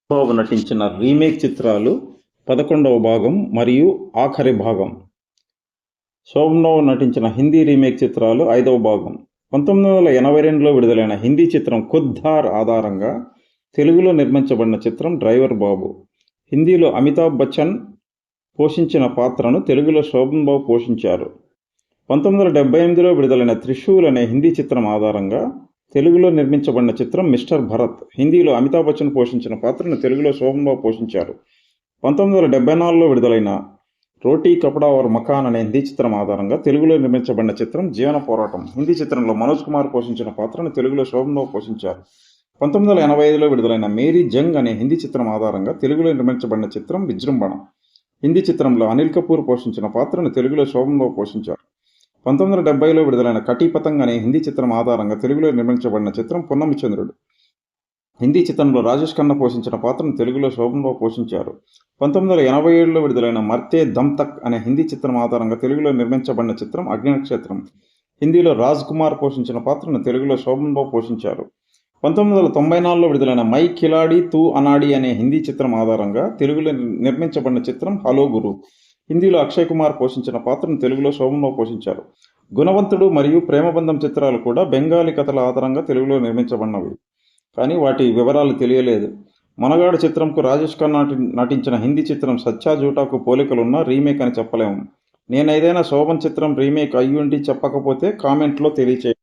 బాబు నటించిన రీమేక్ చిత్రాలు 11వ భాగం మరియు ఆఖరి భాగం. శోభన్ బాబు నటించిన హిందీ రీమేక్ చిత్రాలు 5వ భాగం. 1982లో విడుదలైన హిందీ చిత్రం ఖుద్ దార్ ఆధారంగా తెలుగులో నిర్మించబడిన చిత్రం డ్రైవర్ బాబు. హిందీలో అమితాబ్ బచ్చన్ పోషించిన పాత్రను తెలుగులో శోభన్ బాబు పోషించారు. 1978లో విడుదలైన త్రిశూల్ అనే హిందీ చిత్రం ఆధారంగా తెలుగులో నిర్మించబడిన చిత్రం మిస్టర్ భరత్. హిందీలో అమితాబ్ బచ్చన్ పోషించిన పాత్రను తెలుగులో శోభన్ బాబు పోషించారు. 1974లో విడుదలైన రోటీ కపడా ఔర్ మకాన్ అనే హిందీ చిత్రం ఆధారంగా తెలుగులో నిర్మించబడిన చిత్రం జీవన పోరాటం. హిందీ చిత్రంలో మనోజ్ కుమార్ పోషించిన పాత్రను తెలుగులో శోభన్ బాబు పోషించారు. 1985లో విడుదలైన మేరీ జంగ్ అనే హిందీ చిత్రం ఆధారంగా తెలుగులో నిర్మించబడిన చిత్రం విజృంభణ. హిందీ చిత్రంలో అనిల్ కపూర్ పోషించిన పాత్రను తెలుగులో శోభన్ బాబు పోషించారు. 1970లో విడుదలైన కటీ పతంగ్ అనే హిందీ చిత్రం ఆధారంగా తెలుగులో నిర్మించబడిన చిత్రం పున్నమి చంద్రుడు. హిందీ చిత్రంలో రాజేష్ ఖన్నా పోషించిన పాత్రను తెలుగులో శోభన్ బాబు పోషించారు. 1987లో విడుదలైన మర్తే దమ్ తక్ అనే హిందీ చిత్రం ఆధారంగా తెలుగులో నిర్మించబడిన చిత్రం అగ్నినక్షత్రం. హిందీలో రాజ్ కుమార్ పోషించిన పాత్రను తెలుగులో శోభన్ బాబు పోషించారు. 1994లో విడుదలైన మై ఖిలాడి తూ అనాడి అనే హిందీ చిత్రం ఆధారంగా తెలుగులో నిర్మించబడిన చిత్రం హలో గురు. హిందీలో అక్షయ్ కుమార్ పోషించిన పాత్రను తెలుగులో శోభన్ బాబు పోషించారు. గుణవంతుడు మరియు ప్రేమబంధం చిత్రాలు కూడా బెంగాలీ కథల ఆధారంగా తెలుగులో నిర్మించబడినవి, కానీ వాటి వివరాలు తెలియలేదు. మనగాడు చిత్రంకు రాజేష్ ఖన్నా నటించిన హిందీ చిత్రం సచ్చా జూటాకు పోలికలున్న రీమేక్ అని చెప్పలేము. నేనేదైనా శోభన్ చిత్రం రీమేక్ అయ్యుండి చెప్పకపోతే కామెంట్లో తెలియచేయండి.